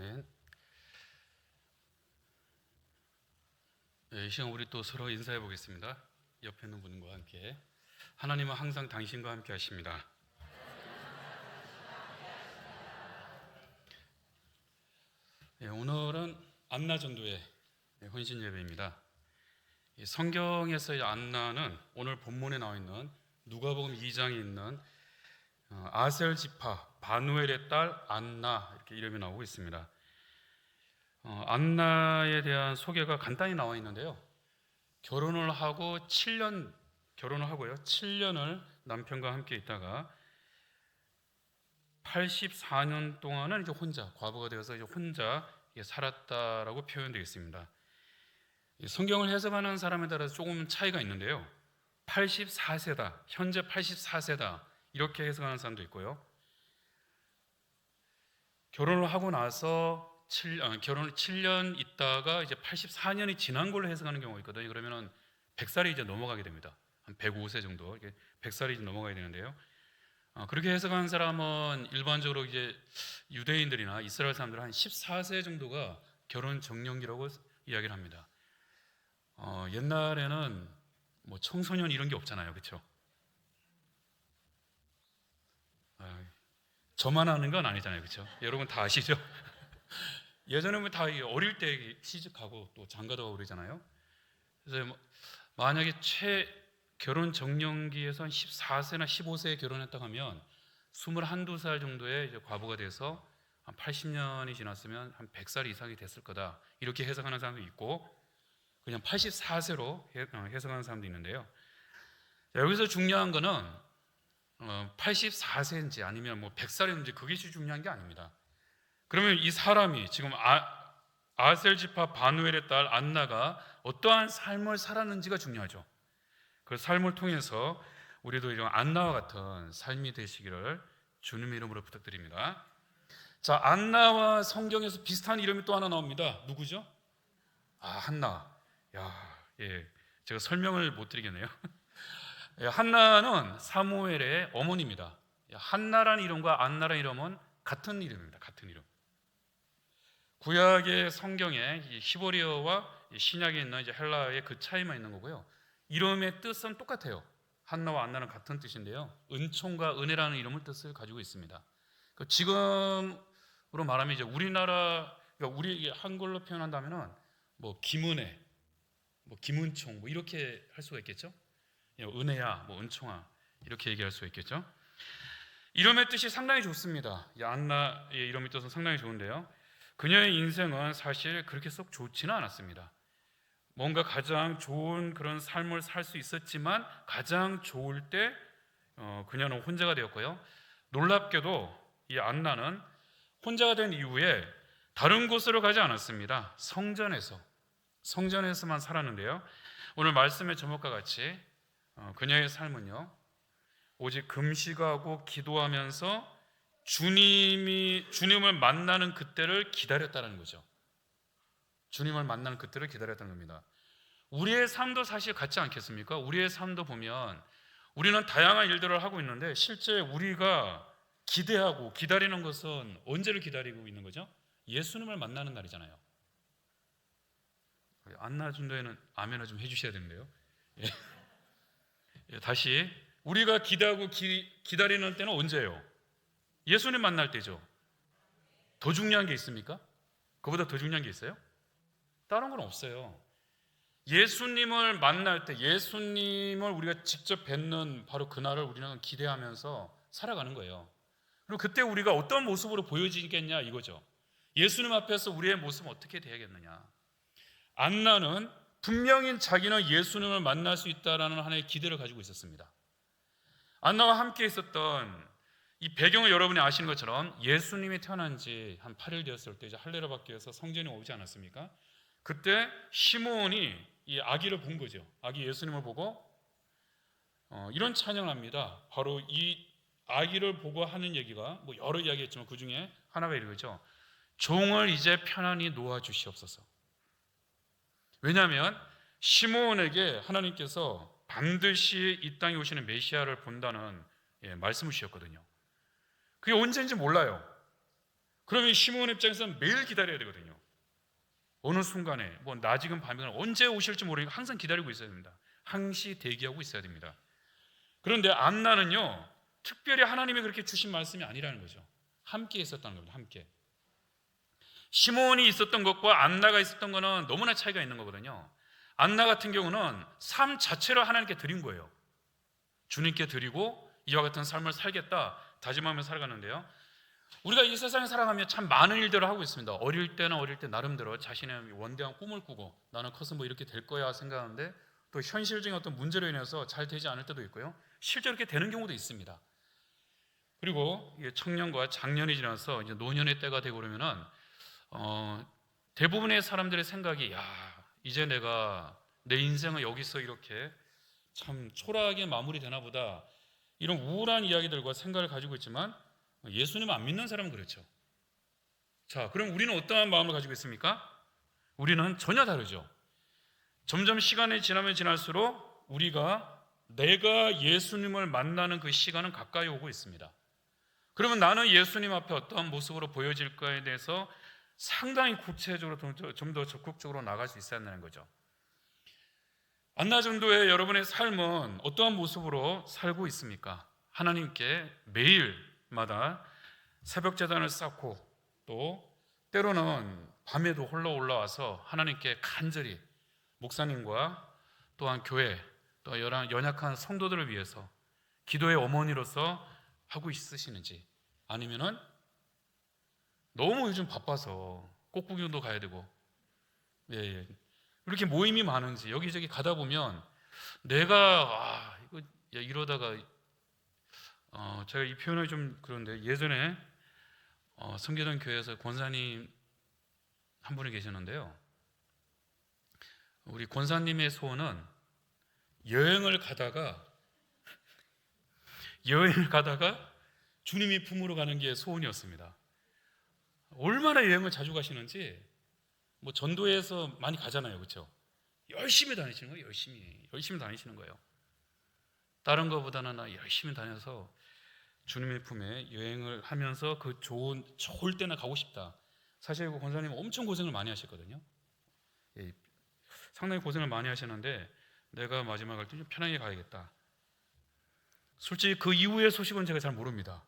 아멘. 이 시간 우리 또 서로 인사해 보겠습니다. 옆에 있는 분과 함께. 하나님은 항상 당신과 함께 하십니다. 오늘은 안나 전도의 헌신 예배입니다. 성경에서의 안나는 오늘 본문에 나와 있는 누가복음 2장에 있는 아셀 지파 바누엘의 딸 안나, 이렇게 이름이 나오고 있습니다. 안나에 대한 소개가 간단히 나와 있는데요. 결혼을 하고요. 7년을 남편과 함께 있다가 84년 동안은 이제 혼자 과부가 되어서 이제 혼자 살았다라고 표현되어 있습니다. 성경을 해석하는 사람에 따라서 조금 차이가 있는데요. 84세다, 현재 84세다 이렇게 해석하는 사람도 있고요. 결혼을 하고 나서 결혼을 7년 있다가 이제 84년이 지난 걸로 해석하는 경우가 있거든요. 그러면은 100살이 이제 넘어가게 됩니다. 한 105세 정도, 100살이 이제 넘어가야 되는데요. 그렇게 해석하는 사람은 일반적으로 이제 유대인들이나 이스라엘 사람들은 한 14세 정도가 결혼 정년기라고 이야기를 합니다. 옛날에는 뭐 청소년 이런 게 없잖아요, 그렇죠? 저만 아는 건 아니잖아요, 그렇죠? 여러분 다 아시죠? 예전에는 다 어릴 때 시집가고 또 장가도 가고 그러잖아요. 그래서 만약에 결혼 정년기에서 한 14세나 15세에 결혼했다고 하면 21, 2살 정도에 이제 과부가 돼서 한 80년이 지났으면 한 100살 이상이 됐을 거다, 이렇게 해석하는 사람도 있고 그냥 84세로 해석하는 사람도 있는데요. 여기서 중요한 거는 84세인지 아니면 뭐 100살인지 그게 중요한 게 아닙니다. 그러면 이 사람이 지금 아셀 지파 바누엘의 딸 안나가 어떠한 삶을 살았는지가 중요하죠. 그 삶을 통해서 우리도 이런 안나와 같은 삶이 되시기를 주님의 이름으로 부탁드립니다. 자, 안나와 성경에서 비슷한 이름이 또 하나 나옵니다. 누구죠? 한나. 제가 설명을 못 드리겠네요. 한나는 사무엘의 어머니입니다. 한나라는 이름과 안나라는 이름은 같은 이름입니다. 같은 이름. 구약의 성경에 히브리어와 신약에 있는 이제 헬라어의 그 차이만 있는 거고요. 이름의 뜻은 똑같아요. 한나와 안나는 같은 뜻인데요. 은총과 은혜라는 이름을 뜻을 가지고 있습니다. 지금으로 말하면 이제 우리나라, 그러니까 우리 한글로 표현한다면은 뭐 김은혜, 뭐 김은총, 뭐 이렇게 할 수가 있겠죠. 은혜야, 뭐 은총아, 이렇게 얘기할 수가 있겠죠. 이름의 뜻이 상당히 좋습니다. 안나의 이름의 뜻은 상당히 좋은데요. 그녀의 인생은 사실 그렇게 썩 좋지는 않았습니다. 뭔가 가장 좋은 그런 삶을 살 수 있었지만 가장 좋을 때 그녀는 혼자가 되었고요. 놀랍게도 이 안나는 혼자가 된 이후에 다른 곳으로 가지 않았습니다. 성전에서만 살았는데요. 오늘 말씀의 제목과 같이 그녀의 삶은요, 오직 금식하고 기도하면서 주님을 만나는 그때를 기다렸다는 거죠. 주님을 만나는 그때를 기다렸다는 겁니다. 우리의 삶도 사실 같지 않겠습니까? 우리의 삶도 보면 우리는 다양한 일들을 하고 있는데 실제 우리가 기대하고 기다리는 것은 언제를 기다리고 있는 거죠? 예수님을 만나는 날이잖아요. 안나 준도에는 아멘을 좀 해주셔야 되는데요. 다시, 우리가 기대하고 기다리는 때는 언제예요? 예수님 만날 때죠. 더 중요한 게 있습니까? 그보다 더 중요한 게 있어요? 다른 건 없어요. 예수님을 만날 때, 예수님을 우리가 직접 뵙는 바로 그날을 우리는 기대하면서 살아가는 거예요. 그럼 그때 우리가 어떤 모습으로 보여지겠냐 이거죠. 예수님 앞에서 우리의 모습은 어떻게 되야겠느냐. 안나는 분명히 자기는 예수님을 만날 수 있다라는 하나의 기대를 가지고 있었습니다. 안나와 함께 있었던 이 배경을 여러분이 아시는 것처럼 예수님이 태어난 지 한 8일 되었을 때 이제 할례를 받기 위해서 성전에 오지 않았습니까? 그때 시므온이 이 아기를 본 거죠. 아기 예수님을 보고 이런 찬양을 합니다. 바로 이 아기를 보고 하는 얘기가 뭐 여러 이야기했지만 그 중에 하나가 이거죠. 종을 이제 편안히 놓아 주시옵소서. 왜냐하면 시므온에게 하나님께서 반드시 이 땅에 오시는 메시아를 본다는 말씀을 주셨거든요. 그게 언제인지 몰라요. 그러면 시므온 입장에서는 매일 기다려야 되거든요. 어느 순간에 뭐 낮이건 밤이건 언제 오실지 모르니까 항상 기다리고 있어야 됩니다. 항시 대기하고 있어야 됩니다. 그런데 안나는요, 특별히 하나님이 그렇게 주신 말씀이 아니라는 거죠. 함께 있었다는 겁니다. 함께. 시므온이 있었던 것과 안나가 있었던 거는 너무나 차이가 있는 거거든요. 안나 같은 경우는 삶 자체를 하나님께 드린 거예요. 주님께 드리고 이와 같은 삶을 살겠다 다짐하며 살아가는데요, 우리가 이 세상에 살아가면 참 많은 일들을 하고 있습니다. 어릴 때 나름대로 자신의 원대한 꿈을 꾸고 나는 커서 뭐 이렇게 될 거야 생각하는데 또 현실적인 어떤 문제로 인해서 잘 되지 않을 때도 있고요, 실제로 이렇게 되는 경우도 있습니다. 그리고 청년과 장년이 지나서 이제 노년의 때가 되고 그러면은 대부분의 사람들의 생각이, 야, 이제 내가 내 인생은 여기서 이렇게 참 초라하게 마무리되나 보다, 이런 우울한 이야기들과 생각을 가지고 있지만 예수님 안 믿는 사람은 그렇죠. 자, 그럼 우리는 어떠한 마음을 가지고 있습니까? 우리는 전혀 다르죠. 점점 시간이 지나면 지날수록 내가 예수님을 만나는 그 시간은 가까이 오고 있습니다. 그러면 나는 예수님 앞에 어떠한 모습으로 보여질까에 대해서 상당히 구체적으로 좀 더 적극적으로 나갈 수 있어야 한다는 거죠. 안나 전도의 여러분의 삶은 어떠한 모습으로 살고 있습니까? 하나님께 매일마다 새벽 제단을 쌓고 또 때로는 밤에도 홀로 올라와서 하나님께 간절히 목사님과 또한 교회 또 연약한 성도들을 위해서 기도의 어머니로서 하고 있으시는지, 아니면은 너무 요즘 바빠서 꽃구경도 가야 되고 이렇게 모임이 많은지 여기저기 가다 보면 내가 이거 이러다가 제가 이 표현을 좀 그런데, 예전에 섬기던 교회에서 권사님 한 분이 계셨는데요, 우리 권사님의 소원은 여행을 가다가 주님이 품으로 가는 게 소원이었습니다. 얼마나 여행을 자주 가시는지, 뭐 전도에서 많이 가잖아요, 그렇죠? 열심히 다니시는 거예요. 열심히 다니시는 거예요. 다른 것보다는 열심히 다녀서 주님의 품에 여행을 하면서 그 좋을 때나 가고 싶다. 사실 그 권사님 엄청 고생을 많이 하셨거든요. 상당히 고생을 많이 하셨는데 내가 마지막 갈 때 좀 편하게 가야겠다. 솔직히 그 이후의 소식은 제가 잘 모릅니다.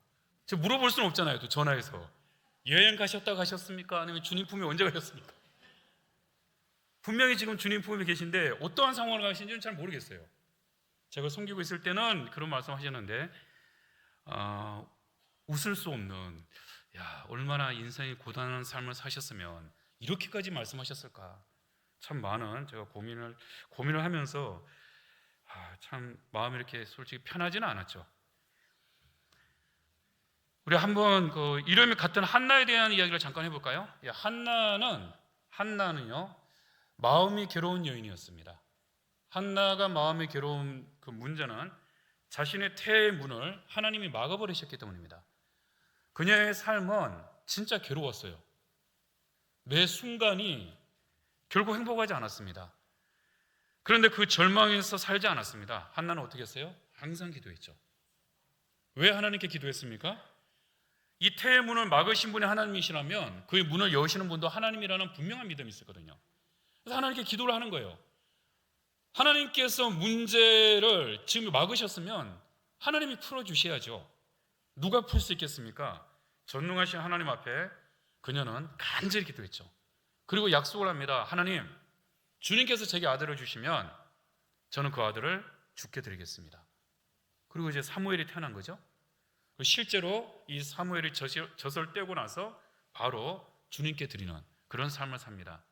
제가 물어볼 수는 없잖아요. 또 전화해서 여행 가셨습니까? 아니면 주님 품에 언제 가셨습니까? 분명히 지금 주님 품에 계신데 어떠한 상황을 가신지는 잘 모르겠어요. 제가 섬기고 있을 때는 그런 말씀하셨는데 웃을 수 없는, 얼마나 인생이 고단한 삶을 사셨으면 이렇게까지 말씀하셨을까. 참 많은 제가 고민을 하면서 참 마음이 이렇게 솔직히 편하지는 않았죠. 우리 한번 그 이름이 같은 한나에 대한 이야기를 잠깐 해볼까요? 한나는요 마음이 괴로운 여인이었습니다. 한나가 마음이 괴로운 그 문제는 자신의 태의 문을 하나님이 막아버리셨기 때문입니다. 그녀의 삶은 진짜 괴로웠어요. 매 순간이 결국 행복하지 않았습니다. 그런데 그 절망에서 살지 않았습니다. 한나는 어떻게 했어요? 항상 기도했죠. 왜 하나님께 기도했습니까? 이 태의 문을 막으신 분이 하나님이시라면 그 문을 여시는 분도 하나님이라는 분명한 믿음이 있었거든요. 그래서 하나님께 기도를 하는 거예요. 하나님께서 문제를 지금 막으셨으면 하나님이 풀어주셔야죠. 누가 풀 수 있겠습니까? 전능하신 하나님 앞에 그녀는 간절히 기도했죠. 그리고 약속을 합니다. 하나님, 주님께서 제게 아들을 주시면 저는 그 아들을 주께 드리겠습니다. 그리고 이제 사무엘이 태어난 거죠. 실제로 이 사무엘이 젖을 떼고 나서 바로 주님께 드리는 그런 삶을 삽니다.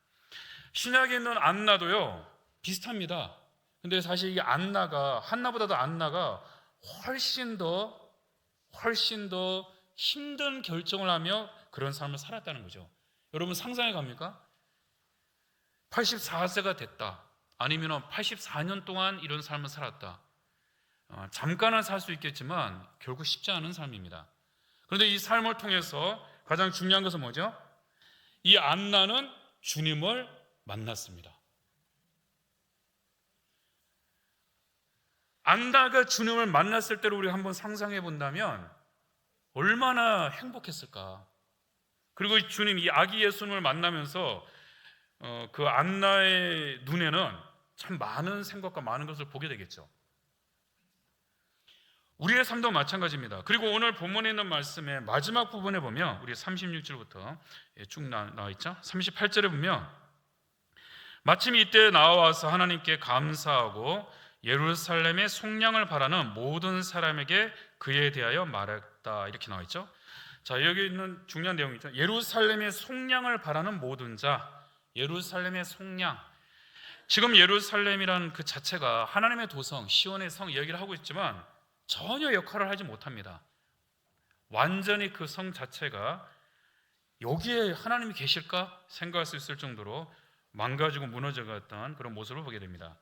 신약에 있는 안나도요 비슷합니다. 근데 사실 이 한나보다도 안나가 훨씬 더 힘든 결정을 하며 그런 삶을 살았다는 거죠. 여러분 상상해 갑니까? 84세가 됐다, 아니면 84년 동안 이런 삶을 살았다. 잠깐은 살 수 있겠지만 결국 쉽지 않은 삶입니다. 그런데 이 삶을 통해서 가장 중요한 것은 뭐죠? 이 안나는 주님을 만났습니다. 안나가 주님을 만났을 때를 우리가 한번 상상해 본다면 얼마나 행복했을까. 그리고 주님 이 아기 예수님을 만나면서 그 안나의 눈에는 참 많은 생각과 많은 것을 보게 되겠죠. 우리의 삶도 마찬가지입니다. 그리고 오늘 본문에 있는 말씀의 마지막 부분에 보면 우리 36절부터 쭉 나와 있죠. 38절에 보면 마침 이때 나와서 하나님께 감사하고 예루살렘의 속량을 바라는 모든 사람에게 그에 대하여 말했다, 이렇게 나와 있죠. 자, 여기 있는 중요한 내용이죠. 예루살렘의 속량을 바라는 모든 자, 예루살렘의 속량. 지금 예루살렘이라는 그 자체가 하나님의 도성, 시온의 성 이야기를 하고 있지만 전혀 역할을 하지 못합니다. 완전히 그 성 자체가 여기에 하나님이 계실까 생각할 수 있을 정도로 망가지고 무너져갔던 그런 모습을 보게 됩니다.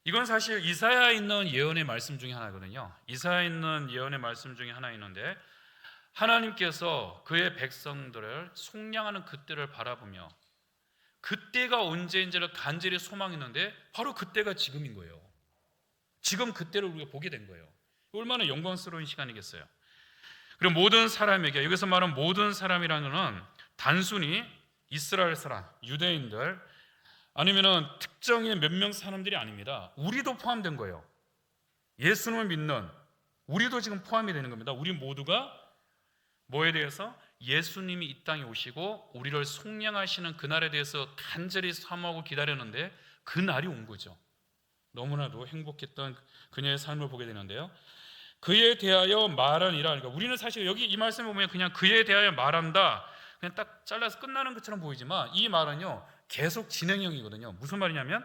이건 사실 이사야에 있는 예언의 말씀 중에 하나거든요. 이사야에 있는 예언의 말씀 중에 하나 있는데 하나님께서 그의 백성들을 속량하는 그때를 바라보며 그때가 언제인지를 간절히 소망했는데 바로 그때가 지금인 거예요. 지금 그때를 우리가 보게 된 거예요. 얼마나 영광스러운 시간이겠어요. 그리고 모든 사람에게, 여기서 말하는 모든 사람이라는 것은 단순히 이스라엘 사람, 유대인들 아니면은 특정의 몇 명 사람들이 아닙니다. 우리도 포함된 거예요. 예수님을 믿는 우리도 지금 포함이 되는 겁니다. 우리 모두가 뭐에 대해서? 예수님이 이 땅에 오시고 우리를 속량하시는 그날에 대해서 간절히 사모하고 기다렸는데 그 날이 온 거죠. 너무나도 행복했던 그녀의 삶을 보게 되는데요. 그에 대하여 말하니라. 그러니까 우리는 사실 여기 이 말씀을 보면 그냥 그에 대하여 말한다, 그냥 딱 잘라서 끝나는 것처럼 보이지만 이 말은요 계속 진행형이거든요. 무슨 말이냐면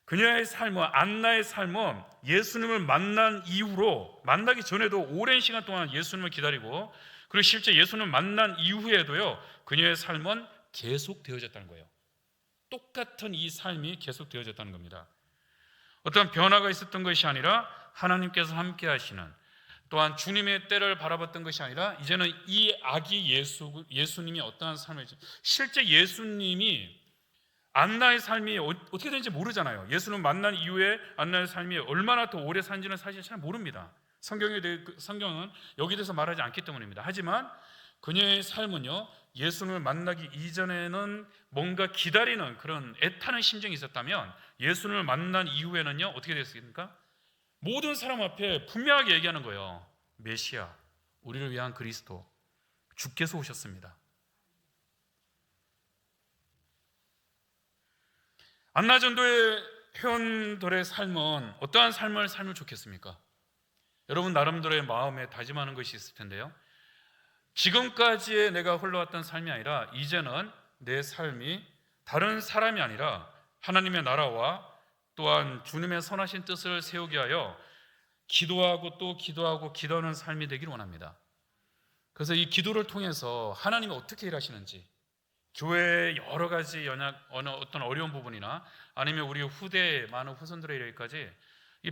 그녀의 삶은, 안나의 삶은 예수님을 만난 이후로, 만나기 전에도 오랜 시간 동안 예수님을 기다리고 그리고 실제 예수님을 만난 이후에도요 그녀의 삶은 계속 되어졌다는 거예요. 똑같은 이 삶이 계속 되어졌다는 겁니다. 어떤 변화가 있었던 것이 아니라 하나님께서 함께 하시는, 또한 주님의 때를 바라봤던 것이 아니라 이제는 이 아기 예수님이 어떠한 삶을, 실제 예수님이 안나의 삶이 어떻게 되는지 모르잖아요. 예수님 만난 이후에 안나의 삶이 얼마나 더 오래 산지는 사실 잘 모릅니다. 성경은 여기 대해서 말하지 않기 때문입니다. 하지만 그녀의 삶은요 예수님을 만나기 이전에는 뭔가 기다리는 그런 애타는 심정이 있었다면 예수님을 만난 이후에는요 어떻게 됐습니까? 모든 사람 앞에 분명하게 얘기하는 거예요. 메시아, 우리를 위한 그리스도, 주께서 오셨습니다. 안나 전도의 회원들의 삶은 어떠한 삶을 살면 좋겠습니까? 여러분 나름대로의 마음에 다짐하는 것이 있을 텐데요. 지금까지의 내가 흘러왔던 삶이 아니라 이제는 내 삶이 다른 사람이 아니라 하나님의 나라와 또한 주님의 선하신 뜻을 세우게 하여 기도하고 또 기도하고 기도하는 삶이 되기를 원합니다. 그래서 이 기도를 통해서 하나님이 어떻게 일하시는지, 교회의 여러 가지 어떤 어려운 부분이나 아니면 우리 후대 많은 후손들의 일까지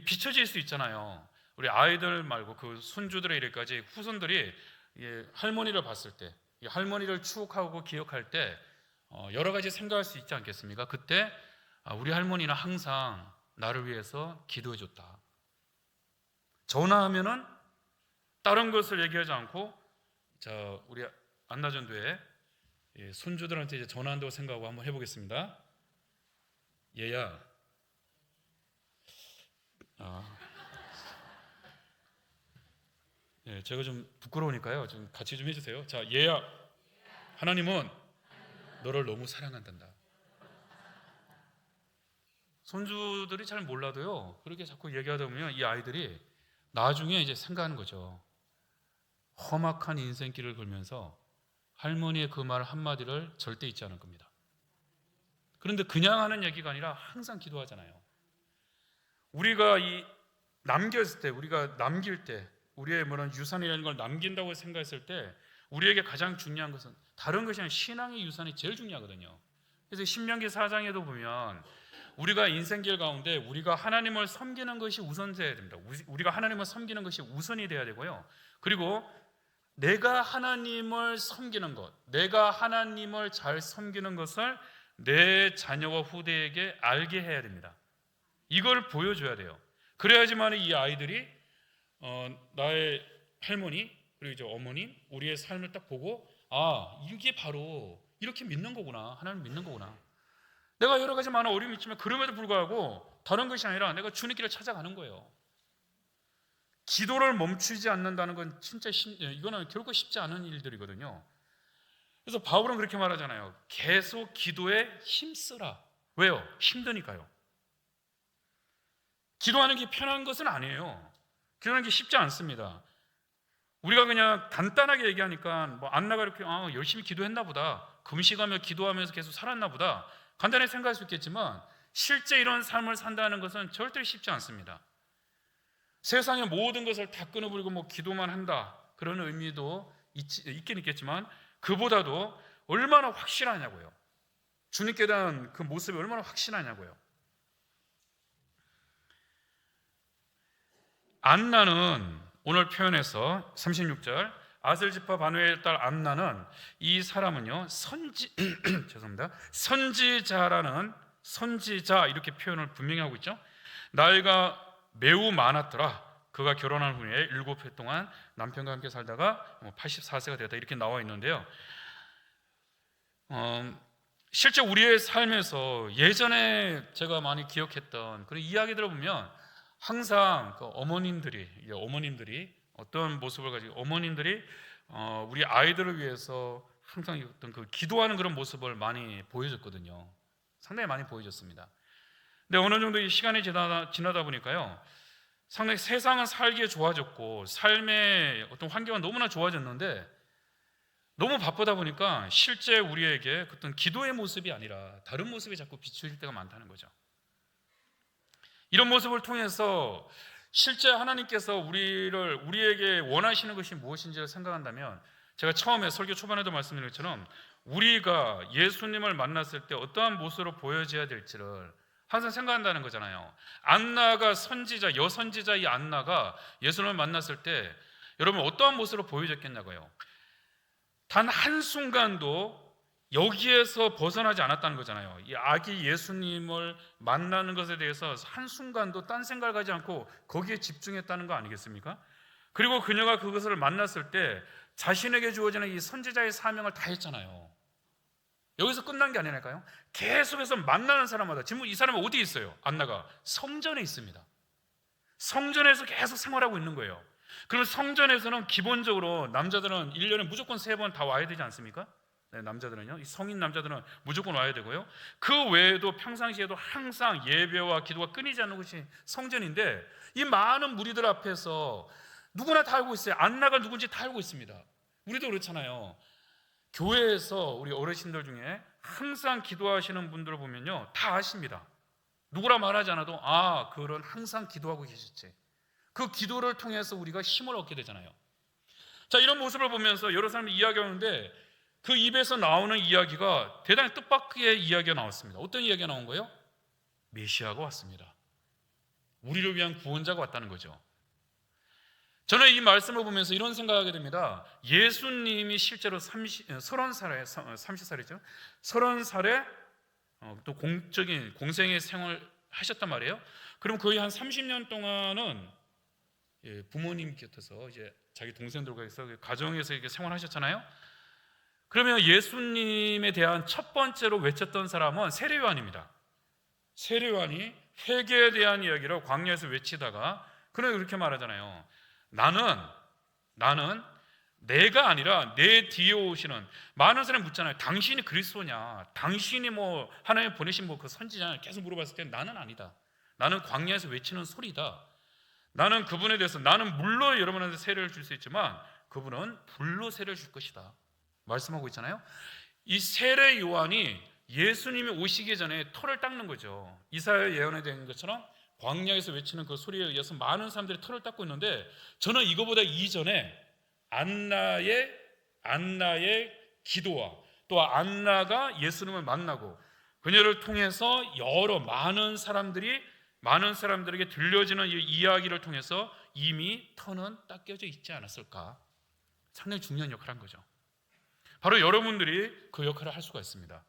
비춰질 수 있잖아요. 우리 아이들 말고 그 손주들의 일까지 후손들이 할머니를 봤을 때, 할머니를 추억하고 기억할 때 여러 가지 생각할 수 있지 않겠습니까? 그때 우리 할머니는 항상 나를 위해서 기도해줬다. 전화하면은 다른 것을 얘기하지 않고, 자 우리 안나전도에 손주들한테 이제 전화한다고 생각하고 한번 해보겠습니다. 얘야, 제가 좀 부끄러우니까요. 좀 같이 좀 해주세요. 자, 얘야, 하나님은 너를 너무 사랑한단다. 손주들이 잘 몰라도요. 그렇게 자꾸 얘기하다 보면 이 아이들이 나중에 이제 생각하는 거죠. 험악한 인생길을 걸면서 할머니의 그 말 한마디를 절대 잊지 않을 겁니다. 그런데 그냥 하는 얘기가 아니라 항상 기도하잖아요. 우리가 남겼을 때, 우리가 남길 때, 우리의 뭐런 유산이라는 걸 남긴다고 생각했을 때 우리에게 가장 중요한 것은 다른 것이 아니라 신앙의 유산이 제일 중요하거든요. 그래서 신명기 4장에도 보면 우리가 인생길 가운데 우리가 하나님을 섬기는 것이 우선돼야 됩니다. 우리가 하나님을 섬기는 것이 우선이 돼야 되고요. 그리고 내가 하나님을 섬기는 것, 내가 하나님을 잘 섬기는 것을 내 자녀와 후대에게 알게 해야 됩니다. 이걸 보여줘야 돼요. 그래야지만 이 아이들이 나의 할머니 그리고 이제 어머니, 우리의 삶을 딱 보고 아, 이게 바로 이렇게 믿는 거구나. 하나님 믿는 거구나. 내가 여러 가지 많은 어려움이 있지만 그럼에도 불구하고 다른 것이 아니라 내가 주님 길을 찾아가는 거예요. 기도를 멈추지 않는다는 건 진짜 이거는 결코 쉽지 않은 일들이거든요. 그래서 바울은 그렇게 말하잖아요. 계속 기도에 힘쓰라. 왜요? 힘드니까요. 기도하는 게 편한 것은 아니에요. 기도하는 게 쉽지 않습니다. 우리가 그냥 간단하게 얘기하니까 뭐 안나가 이렇게 열심히 기도했나 보다, 금식하며 기도하면서 계속 살았나 보다, 간단히 생각할 수 있겠지만 실제 이런 삶을 산다는 것은 절대 쉽지 않습니다. 세상의 모든 것을 다 끊어버리고 뭐 기도만 한다, 그런 의미도 있긴 있겠지만 그보다도 얼마나 확실하냐고요. 주님께 대한 그 모습이 얼마나 확실하냐고요. 안나는 오늘 표현에서 36절 아셀 지파 바누엘의 딸 안나는, 이 사람은요 죄송합니다, 선지자 이렇게 표현을 분명히 하고 있죠. 나이가 매우 많았더라. 그가 결혼한 후에 7해 동안 남편과 함께 살다가 84세가 되었다, 이렇게 나와 있는데요. 실제 우리의 삶에서 예전에 제가 많이 기억했던 그런 이야기들을 보면 항상 그 어머님들이 어떤 모습을 가지고 어머님들이 우리 아이들을 위해서 항상 어떤 그 기도하는 그런 모습을 많이 보여줬거든요. 상당히 많이 보여줬습니다. 근데 어느 정도 이 시간이 지나다 보니까요, 상당히 세상은 살기에 좋아졌고 삶의 어떤 환경은 너무나 좋아졌는데 너무 바쁘다 보니까 실제 우리에게 어떤 기도의 모습이 아니라 다른 모습이 자꾸 비추일 때가 많다는 거죠. 이런 모습을 통해서 실제 하나님께서 우리에게 원하시는 것이 무엇인지를 생각한다면, 제가 처음에 설교 초반에도 말씀드린 것처럼 우리가 예수님을 만났을 때 어떠한 모습으로 보여져야 될지를 항상 생각한다는 거잖아요. 안나가 선지자, 여선지자 이 안나가 예수님을 만났을 때 여러분 어떠한 모습으로 보여졌겠냐고요. 단 한순간도 여기에서 벗어나지 않았다는 거잖아요. 이 아기 예수님을 만나는 것에 대해서 한순간도 딴 생각을 하지 않고 거기에 집중했다는 거 아니겠습니까? 그리고 그녀가 그것을 만났을 때 자신에게 주어지는 이 선지자의 사명을 다 했잖아요. 여기서 끝난 게 아니랄까요? 계속해서 만나는 사람마다, 지금 이 사람은 어디 있어요? 안나가 성전에 있습니다. 성전에서 계속 생활하고 있는 거예요. 그럼 성전에서는 기본적으로 남자들은 1년에 무조건 3번 다 와야 되지 않습니까? 네, 남자들은요, 이 성인 남자들은 무조건 와야 되고요. 그 외에도 평상시에도 항상 예배와 기도가 끊이지 않는 것이 성전인데, 이 많은 무리들 앞에서 누구나 다 알고 있어요. 안나가 누군지 다 알고 있습니다. 우리도 그렇잖아요. 교회에서 우리 어르신들 중에 항상 기도하시는 분들을 보면요, 다 아십니다. 누구라 말하지 않아도 그런 항상 기도하고 계셨지. 그 기도를 통해서 우리가 힘을 얻게 되잖아요. 자, 이런 모습을 보면서 여러 사람이 이야기하는데 그 입에서 나오는 이야기가 대단히 뜻밖의 이야기가 나왔습니다. 어떤 이야기가 나온 거예요? 메시아가 왔습니다. 우리를 위한 구원자가 왔다는 거죠. 저는 이 말씀을 보면서 이런 생각하게 됩니다. 예수님이 실제로 30살에 30살에 또 공적인 공생의 생활을 하셨단 말이에요. 그럼 거의 한 30년 동안은 부모님 곁에서 이제 자기 동생들과 해서 가정에서 이렇게 생활하셨잖아요. 그러면 예수님에 대한 첫 번째로 외쳤던 사람은 세례요한입니다. 세례요한이 회개에 대한 이야기를 광야에서 외치다가 그는 그렇게 말하잖아요. 나는 내가 아니라 내 뒤에 오시는, 많은 사람이 묻잖아요. 당신이 그리스도냐? 당신이 뭐 하나님 보내신 그 선지자냐? 계속 물어봤을 때 나는 아니다. 나는 광야에서 외치는 소리다. 나는 그분에 대해서, 나는 물로 여러분한테 세례를 줄 수 있지만 그분은 불로 세례를 줄 것이다 말씀하고 있잖아요. 이 세례 요한이 예수님이 오시기 전에 털을 닦는 거죠. 이사야 예언에 된 것처럼 광야에서 외치는 그 소리에 의해서 많은 사람들이 털을 닦고 있는데, 저는 이거보다 이전에 안나의 기도와 또 안나가 예수님을 만나고 그녀를 통해서 많은 사람들에게 들려지는 이 이야기를 통해서 이미 터는 닦여져 있지 않았을까. 상당히 중요한 역할을 한 거죠. 바로 여러분들이 그 역할을 할 수가 있습니다.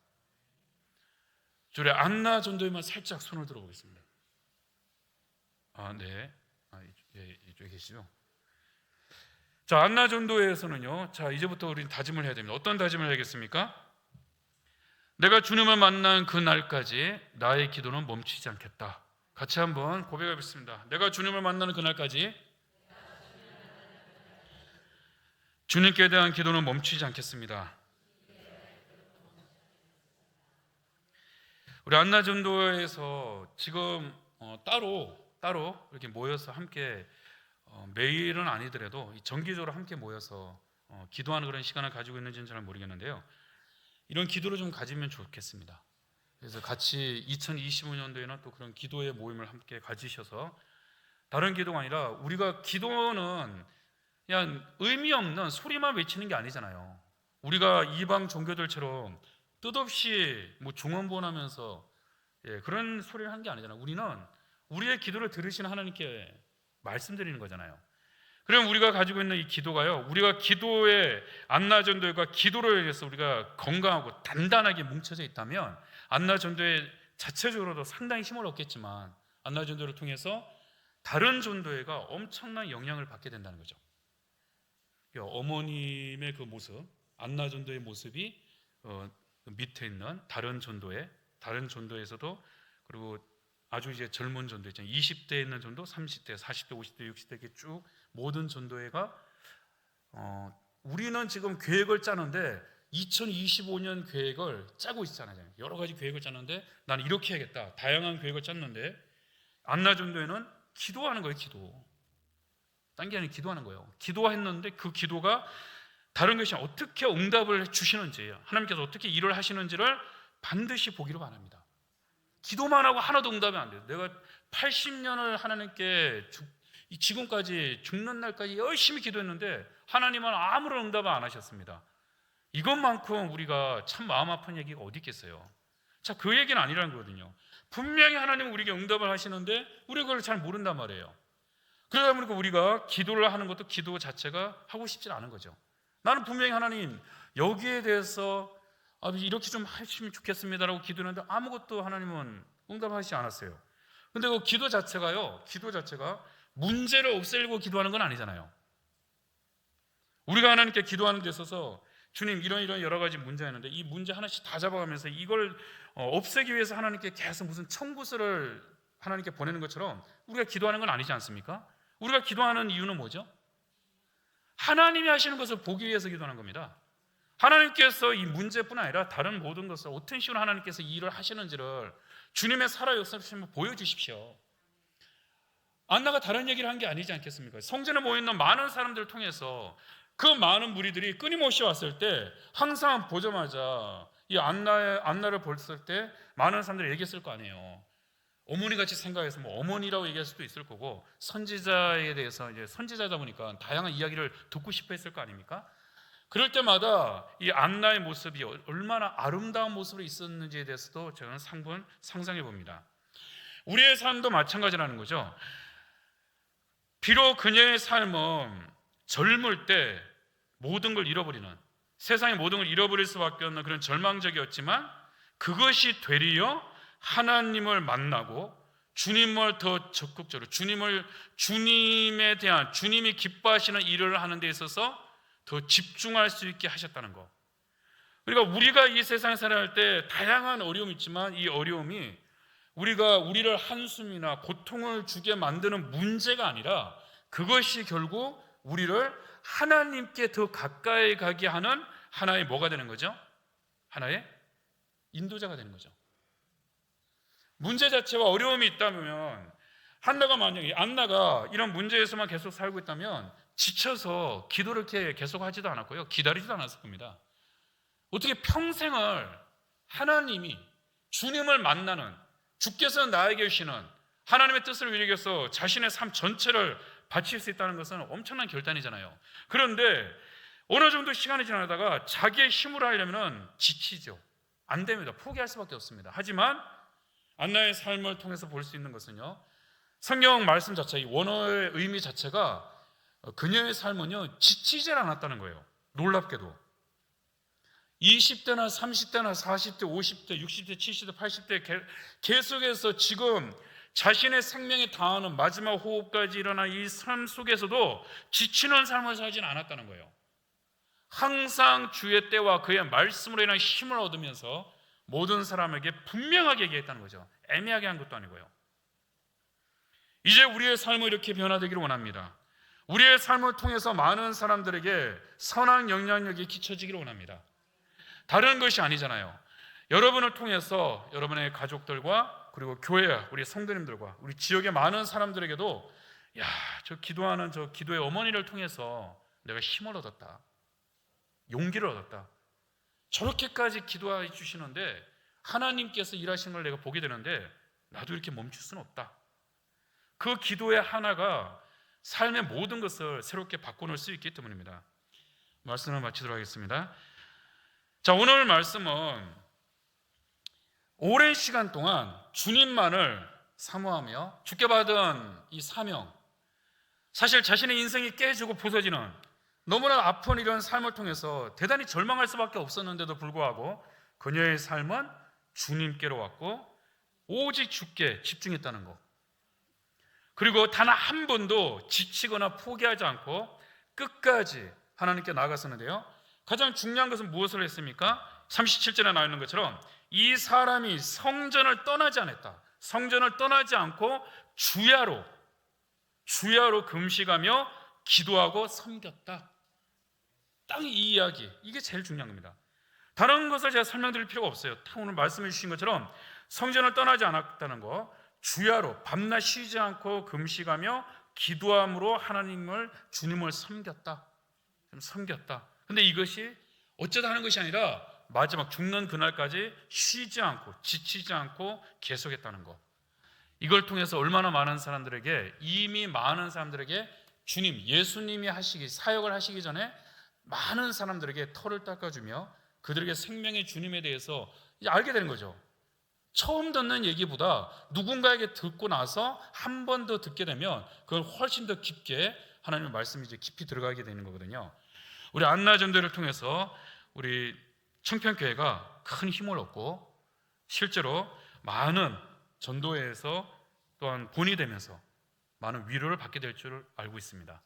우리 안나 전도에만 살짝 손을 들어보겠습니다. 네. 이쪽에 계시죠? 자, 안나 전도회에서는요, 자, 이제부터 우리는 다짐을 해야 됩니다. 어떤 다짐을 해야겠습니까? 내가 주님을 만난 그 날까지 나의 기도는 멈추지 않겠다. 같이 한번 고백해 보겠습니다. 내가 주님을 만나는 그날까지 주님께 대한 기도는 멈추지 않겠습니다. 우리 안나 전도회에서 지금 따로 이렇게 모여서 함께 매일은 아니더라도 정기적으로 함께 모여서 기도하는 그런 시간을 가지고 있는지는 잘 모르겠는데요. 이런 기도를 좀 가지면 좋겠습니다. 그래서 같이 2025년도에는 또 그런 기도의 모임을 함께 가지셔서, 다른 기도가 아니라 우리가 기도는 그냥 의미 없는 소리만 외치는 게 아니잖아요. 우리가 이방 종교들처럼 뜻없이 뭐 중언부언하면서 그런 소리를 하는 게 아니잖아요. 우리는 우리의 기도를 들으시는 하나님께 말씀드리는 거잖아요. 그럼 우리가 가지고 있는 이 기도가요, 우리가 기도의 안나전도회가 기도를 위해서 우리가 건강하고 단단하게 뭉쳐져 있다면 안나전도회 자체적으로도 상당히 힘을 얻겠지만, 안나전도회를 통해서 다른 전도회가 엄청난 영향을 받게 된다는 거죠. 어머님의 그 모습, 안나전도의 모습이 밑에 있는 다른 전도에서도, 그리고 아주 이제 젊은 전도 있잖아요. 20대에 있는 전도, 30대, 40대, 50대, 60대 이렇게 쭉 모든 전도회가 우리는 지금 계획을 짜는데 2025년 계획을 짜고 있잖아요. 여러 가지 계획을 짜는데 나는 이렇게 해야겠다. 다양한 계획을 짰는데, 안나 전도회는 기도하는 거예요. 딴 게 아니라 기도하는 거예요. 기도했는데 그 기도가 다른 것이 어떻게 응답을 주시는지, 하나님께서 어떻게 일을 하시는지를 반드시 보기를 바랍니다. 기도만 하고 하나도 응답이 안 돼요. 내가 80년을 하나님께 지금까지 죽는 날까지 열심히 기도했는데 하나님은 아무런 응답을 안 하셨습니다. 이것만큼 우리가 참 마음 아픈 얘기가 어디 있겠어요. 자, 그 얘기는 아니라는 거거든요. 분명히 하나님은 우리에게 응답을 하시는데 우리가 그걸 잘 모른단 말이에요. 그러다 보니까 우리가 기도를 하는 것도 기도 자체가 하고 싶지 않은 거죠. 나는 분명히 하나님 여기에 대해서 이렇게 좀 하시면 좋겠습니다라고 기도했는데 아무것도 하나님은 응답하시지 않았어요. 근데 그 기도 자체가 문제를 없애려고 기도하는 건 아니잖아요. 우리가 하나님께 기도하는 데 있어서 주님 이런 여러 가지 문제가 있는데 이 문제 하나씩 다 잡아가면서 이걸 없애기 위해서 하나님께 계속 무슨 청구서를 하나님께 보내는 것처럼 우리가 기도하는 건 아니지 않습니까? 우리가 기도하는 이유는 뭐죠? 하나님이 하시는 것을 보기 위해서 기도하는 겁니다. 하나님께서 이 문제뿐 아니라 다른 모든 것을 어떤 식으로 하나님께서 일을 하시는지를 주님의 살아 역사를 보여주십시오. 안나가 다른 얘기를 한 게 아니지 않겠습니까? 성전에 모여있는 많은 사람들을 통해서 그 많은 무리들이 끊임없이 왔을 때 항상 보자마자 이 안나를 봤을 때 많은 사람들이 얘기했을 거 아니에요. 어머니같이 생각해서 뭐 어머니라고 얘기할 수도 있을 거고, 선지자에 대해서 이제 선지자다 보니까 다양한 이야기를 듣고 싶어 했을 거 아닙니까? 그럴 때마다 이 안나의 모습이 얼마나 아름다운 모습으로 있었는지에 대해서도 저는 상상해 봅니다. 우리의 삶도 마찬가지라는 거죠. 비록 그녀의 삶은 젊을 때 모든 걸 잃어버리는, 세상의 모든 걸 잃어버릴 수밖에 없는 그런 절망적이었지만, 그것이 되리어 하나님을 만나고 주님을 더 적극적으로 주님에 대한 주님이 기뻐하시는 일을 하는 데 있어서 더 집중할 수 있게 하셨다는 것. 그러니까 우리가 이 세상에 살아갈 때 다양한 어려움이 있지만 이 어려움이 우리를 한숨이나 고통을 주게 만드는 문제가 아니라 그것이 결국 우리를 하나님께 더 가까이 가게 하는 하나의 뭐가 되는 거죠? 하나의 인도자가 되는 거죠. 문제 자체와 어려움이 있다면 안나가 이런 문제에서만 계속 살고 있다면 지쳐서 기도를 이렇게 계속 하지도 않았고요, 기다리지도 않았을 겁니다. 어떻게 평생을 하나님이 주님을 만나는, 주께서 나에게 주시는 하나님의 뜻을 이루기 위해서 자신의 삶 전체를 바칠 수 있다는 것은 엄청난 결단이잖아요. 그런데 어느 정도 시간이 지나다가 자기의 힘으로 하려면 지치죠. 안 됩니다. 포기할 수밖에 없습니다. 하지만 안나의 삶을 통해서 볼 수 있는 것은요, 성경 말씀 자체, 이 원어의 의미 자체가 그녀의 삶은요 지치질 않았다는 거예요. 놀랍게도 20대나 30대나 40대, 50대, 60대, 70대, 80대 계속해서 지금 자신의 생명에 다하는 마지막 호흡까지 일어난 이 삶 속에서도 지치는 삶을 살지는 않았다는 거예요. 항상 주의 때와 그의 말씀으로 인한 힘을 얻으면서 모든 사람에게 분명하게 얘기했다는 거죠. 애매하게 한 것도 아니고요. 이제 우리의 삶을 이렇게 변화되기를 원합니다. 우리의 삶을 통해서 많은 사람들에게 선한 영향력이 끼쳐지기를 원합니다. 다른 것이 아니잖아요. 여러분을 통해서 여러분의 가족들과 그리고 교회, 우리 성도님들과 우리 지역의 많은 사람들에게도 야, 저 기도하는 저 기도의 어머니를 통해서 내가 힘을 얻었다, 용기를 얻었다, 저렇게까지 기도해 주시는데 하나님께서 일하시는 걸 내가 보게 되는데 나도 이렇게 멈출 수는 없다. 그 기도의 하나가 삶의 모든 것을 새롭게 바꿔놓을 수 있기 때문입니다. 말씀을 마치도록 하겠습니다. 자, 오늘 말씀은 오랜 시간 동안 주님만을 사모하며 주께 받은 이 사명, 사실 자신의 인생이 깨지고 부서지는 너무나 아픈 이런 삶을 통해서 대단히 절망할 수밖에 없었는데도 불구하고 그녀의 삶은 주님께로 왔고 오직 주께 집중했다는 것, 그리고 단 한 번도 지치거나 포기하지 않고 끝까지 하나님께 나아갔었는데요, 가장 중요한 것은 무엇을 했습니까? 37절에 나와 있는 것처럼 이 사람이 성전을 떠나지 않았다. 성전을 떠나지 않고 주야로 금식하며 기도하고 섬겼다. 딱 이 이야기, 이게 제일 중요한 겁니다. 다른 것을 제가 설명드릴 필요가 없어요. 오늘 말씀해 주신 것처럼 성전을 떠나지 않았다는 거, 주야로 밤낮 쉬지 않고 금식하며 기도함으로 주님을 섬겼다. 근데 이것이 어쩌다 하는 것이 아니라 마지막 죽는 그날까지 쉬지 않고 지치지 않고 계속했다는 것. 이걸 통해서 얼마나 많은 사람들에게, 이미 많은 사람들에게 주님, 예수님이 사역을 하시기 전에 많은 사람들에게 털을 닦아주며 그들에게 생명의 주님에 대해서 이제 알게 되는 거죠. 처음 듣는 얘기보다 누군가에게 듣고 나서 한 번 더 듣게 되면 그건 훨씬 더 깊게 하나님의 말씀이 이제 깊이 들어가게 되는 거거든요. 우리 안나전도를 통해서 우리 청평교회가 큰 힘을 얻고 실제로 많은 전도회에서 또한 본이 되면서 많은 위로를 받게 될 줄 알고 있습니다.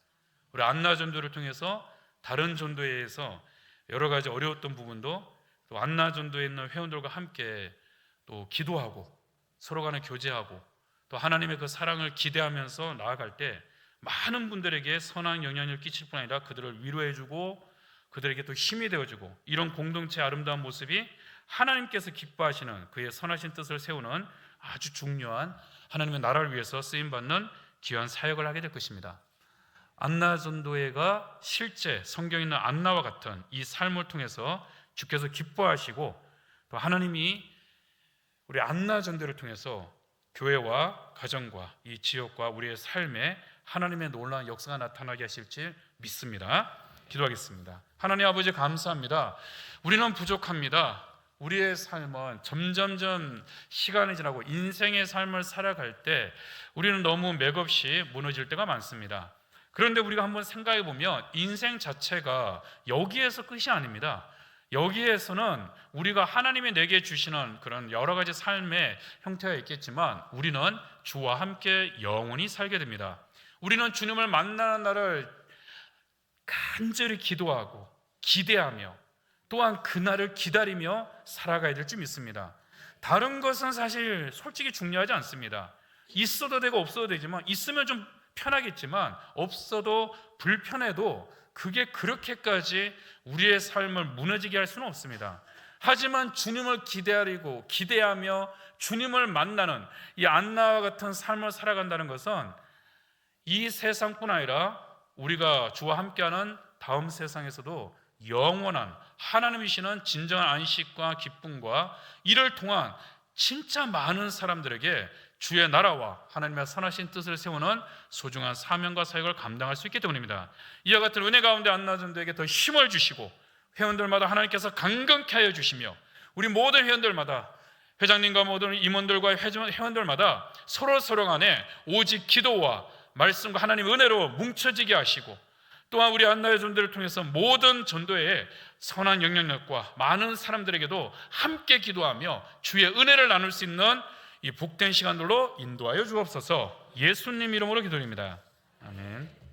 우리 안나전도를 통해서 다른 전도회에서 여러 가지 어려웠던 부분도 또 안나전도에 있는 회원들과 함께 또 기도하고 서로 간에 교제하고 또 하나님의 그 사랑을 기대하면서 나아갈 때 많은 분들에게 선한 영향을 끼칠 뿐 아니라 그들을 위로해주고 그들에게 또 힘이 되어주고, 이런 공동체의 아름다운 모습이 하나님께서 기뻐하시는 그의 선하신 뜻을 세우는 아주 중요한 하나님의 나라를 위해서 쓰임받는 귀한 사역을 하게 될 것입니다. 안나전도회가 실제 성경에 있는 안나와 같은 이 삶을 통해서 주께서 기뻐하시고 또 하나님이 우리 안나전도를 통해서 교회와 가정과 이 지역과 우리의 삶에 하나님의 놀라운 역사가 나타나게 하실지 믿습니다. 기도하겠습니다. 하나님 아버지, 감사합니다. 우리는 부족합니다. 우리의 삶은 점점점 시간이 지나고 인생의 삶을 살아갈 때 우리는 너무 맥없이 무너질 때가 많습니다. 그런데 우리가 한번 생각해 보면 인생 자체가 여기에서 끝이 아닙니다. 여기에서는 우리가 하나님이 내게 주시는 그런 여러 가지 삶의 형태가 있겠지만 우리는 주와 함께 영원히 살게 됩니다. 우리는 주님을 만나는 날을 간절히 기도하고 기대하며 또한 그날을 기다리며 살아가야 될 줄 믿습니다. 다른 것은 사실 솔직히 중요하지 않습니다. 있어도 되고 없어도 되지만, 있으면 좀 편하겠지만 없어도 불편해도 그게 그렇게까지 우리의 삶을 무너지게 할 수는 없습니다. 하지만 주님을 기대하며 주님을 만나는 이 안나와 같은 삶을 살아간다는 것은 이 세상뿐 아니라 우리가 주와 함께하는 다음 세상에서도 영원한 하나님이시는 진정한 안식과 기쁨과 이를 통한 진짜 많은 사람들에게 주의 나라와 하나님의 선하신 뜻을 세우는 소중한 사명과 사역을 감당할 수 있기 때문입니다. 이와 같은 은혜 가운데 안나전도에게 더 힘을 주시고 회원들마다 하나님께서 강건케 하여 주시며 우리 모든 회원들마다, 회장님과 모든 임원들과 회원들마다 서로 간에 오직 기도와 말씀과 하나님의 은혜로 뭉쳐지게 하시고, 또한 우리 안나의 전도를 통해서 모든 전도에 선한 영향력과 많은 사람들에게도 함께 기도하며 주의 은혜를 나눌 수 있는 이 복된 시간들로 인도하여 주옵소서. 예수님 이름으로 기도드립니다. 아멘.